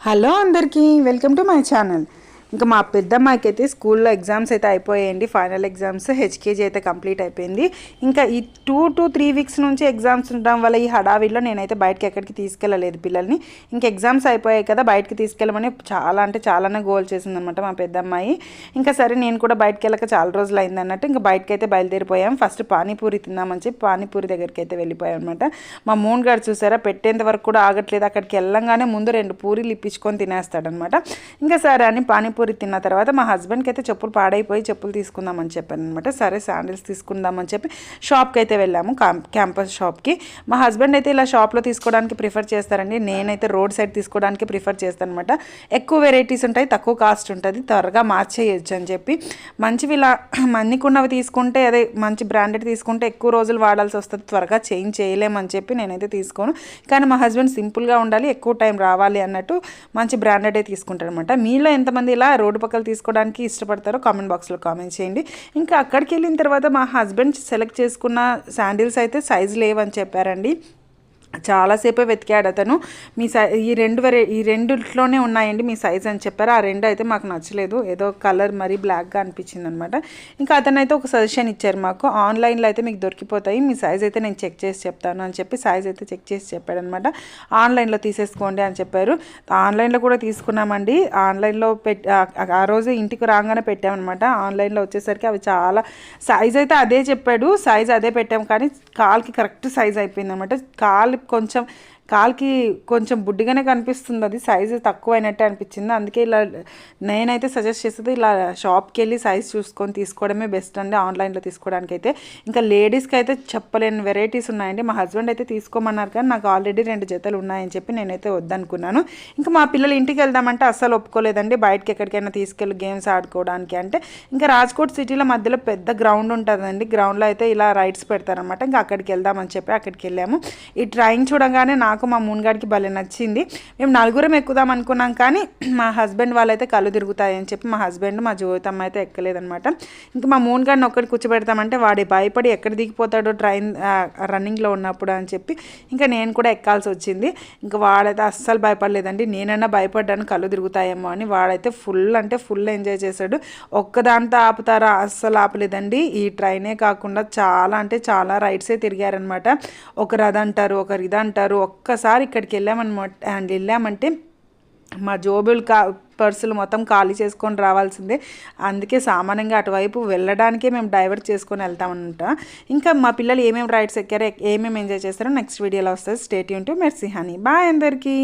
Hello అందరికీ welcome to my channel. ఇంకా మా పెద్దమ్మాయికి అయితే స్కూల్లో ఎగ్జామ్స్ అయితే అయిపోయాయండి. ఫైనల్ ఎగ్జామ్స్ హెచ్కేజీ అయితే కంప్లీట్ అయిపోయింది. ఇంకా ఈ 2 to 3 వీక్స్ నుంచి ఎగ్జామ్స్ ఉండడం వల్ల ఈ హడావిడిలో నేనైతే బయటకి ఎక్కడికి తీసుకెళ్ళలేదు పిల్లల్ని. ఇంకా ఎగ్జామ్స్ అయిపోయాయి కదా, బయటకి తీసుకెళ్ళమని చాలా అంటే చాలానే గోల్ చేసిందనమాట మా పెద్దమ్మాయి. ఇంకా సరే నేను కూడా బయటకు వెళ్ళక చాలా రోజులు అయింది అన్నట్టు ఇంకా బయటకి అయితే బయలుదేరిపోయాం. ఫస్ట్ పానీపూరి తిందామని చెప్పి పానీపూరి దగ్గరికి అయితే వెళ్ళిపోయాం అనమాట. మా మూన్ గారు చూసారా, పెట్టేంత వరకు కూడా ఆగట్లేదు. అక్కడికి వెళ్ళంగానే ముందు 2 పూరీలు ఇప్పించుకొని తినేస్తాడనమాట. ఇంకా సరే అని పానీపూరి తిన్న తర్వాత మా హస్బెండ్కి అయితే చెప్పులు పాడైపోయి చెప్పులు తీసుకుందామని చెప్పాను అనమాట. సరే శాండిల్స్ తీసుకుందామని చెప్పి షాప్కి అయితే వెళ్ళాము, క్యాంపస్ షాప్కి. మా హస్బెండ్ అయితే ఇలా షాప్లో తీసుకోవడానికి ప్రిఫర్ చేస్తారండి. నేనైతే రోడ్ సైడ్ తీసుకోవడానికి ప్రిఫర్ చేస్తాను అనమాట. ఎక్కువ వెరైటీస్ ఉంటాయి, తక్కువ కాస్ట్ ఉంటుంది, త్వరగా మార్చేయచ్చు అని చెప్పి. మంచివి ఇలా మన్నికున్నవి తీసుకుంటే, అదే మంచి బ్రాండెడ్ తీసుకుంటే ఎక్కువ రోజులు వాడాల్సి వస్తుంది, త్వరగా చేంజ్ చేయలేమని చెప్పి నేనైతే తీసుకోను. కానీ మా హస్బెండ్ సింపుల్గా ఉండాలి, ఎక్కువ టైం రావాలి అన్నట్టు మంచి బ్రాండెడే తీసుకుంటారు అనమాట. మీలో ఎంతమంది ఇలా రోడ్డు పక్కలు తీసుకోవడానికి ఇష్టపడతారో కామెంట్ బాక్స్లో కామెంట్ చేయండి. ఇంకా అక్కడికి వెళ్ళిన తర్వాత మా హస్బెండ్ సెలెక్ట్ చేసుకున్న శాండిల్స్ అయితే సైజు లేవని చెప్పారండి. చాలాసేపే వెతికాడు అతను. మీ ఈ రెండిట్లోనే ఉన్నాయండి మీ సైజ్ అని చెప్పారు. ఆ 2 అయితే మాకు నచ్చలేదు, ఏదో కలర్ మరీ బ్లాక్గా అనిపించింది అనమాట. ఇంకా అతనైతే ఒక సజెషన్ ఇచ్చారు మాకు, ఆన్లైన్లో అయితే మీకు దొరికిపోతాయి, మీ సైజ్ అయితే నేను చెక్ చేసి చెప్తాను అని చెప్పి సైజ్ అయితే చెక్ చేసి చెప్పాడనమాట. ఆన్లైన్లో తీసేసుకోండి అని చెప్పారు. ఆన్లైన్లో కూడా తీసుకున్నామండి. ఆన్లైన్లో ఆ రోజు ఇంటికి రాగానే పెట్టామన్నమాట. ఆన్లైన్లో వచ్చేసరికి అవి చాలా సైజ్ అయితే అదే చెప్పాడు, సైజ్ అదే పెట్టాము, కానీ కాల్కి కరెక్ట్ సైజ్ అయిపోయింది అనమాట. కాల్కి కొంచెం బుడ్డిగానే కనిపిస్తుంది, అది సైజు తక్కువ అయినట్టే అనిపించింది. అందుకే ఇలా నేనైతే సజెస్ట్ చేసేది ఇలా షాప్కి వెళ్ళి సైజ్ చూసుకొని తీసుకోవడమే బెస్ట్ అండి, ఆన్లైన్లో తీసుకోవడానికి అయితే. ఇంకా లేడీస్కి అయితే చెప్పలేని వెరైటీస్ ఉన్నాయండి. మా హస్బెండ్ అయితే తీసుకోమన్నారు, కానీ నాకు ఆల్రెడీ 2 జతలు ఉన్నాయని చెప్పి నేనైతే వద్దనుకున్నాను. ఇంకా మా పిల్లలు ఇంటికి వెళ్దామంటే అస్సలు ఒప్పుకోలేదండి, బయటకి ఎక్కడికైనా తీసుకెళ్ళి గేమ్స్ ఆడుకోవడానికి అంటే. ఇంకా రాజ్కోట్ సిటీలో మధ్యలో పెద్ద గ్రౌండ్ ఉంటుందండి, గ్రౌండ్లో అయితే ఇలా రైడ్స్ పెడతారనమాట. ఇంకా అక్కడికి వెళ్దామని చెప్పి అక్కడికి వెళ్ళాము. ఈ ట్రైన్ చూడగానే నాకు మా మూన్గాడికి భలే నచ్చింది. మేము 4 ఎక్కుదాం అనుకున్నాం, కానీ మా హస్బెండ్ వాళ్ళైతే కళ్ళు తిరుగుతాయని చెప్పి మా హస్బెండ్ మా జ్యోతమ్మ అయితే ఎక్కలేదనమాట. ఇంకా మా మూన్గాడిని ఒక్కటి కూర్చోబెడతామంటే వాడి భయపడి ఎక్కడ దిగిపోతాడో ట్రైన్ రన్నింగ్లో ఉన్నప్పుడు అని చెప్పి ఇంకా నేను కూడా ఎక్కాల్సి వచ్చింది. ఇంకా వాడైతే అస్సలు భయపడలేదండి, నేనన్నా భయపడ్డాను కళ్ళు తిరుగుతాయేమో అని. వాడైతే ఫుల్ ఎంజాయ్ చేశాడు. ఒక్కదాంతో ఆపుతారా, అస్సలు ఆపలేదండి. ఈ ట్రైనే కాకుండా చాలా అంటే చాలా రైడ్సే తిరిగారనమాట. ఒకరు అదంటారు, ఒకరు ఇదంటారు. ఒక్కసారి ఇక్కడికి వెళ్ళామంటే మా జోబులు పర్సులు మొత్తం ఖాళీ చేసుకొని రావాల్సిందే. అందుకే సామాన్యంగా అటువైపు వెళ్ళడానికే మేము డైవర్ట్ చేసుకొని వెళ్తామన్నమాట. ఇంకా మా పిల్లలు ఏమేమి రైడ్స్ ఎక్కారో, ఏమేమి ఎంజాయ్ చేస్తారో నెక్స్ట్ వీడియోలో వస్తుంది. Stay tune to Mercy Honey. Bye అందరికీ.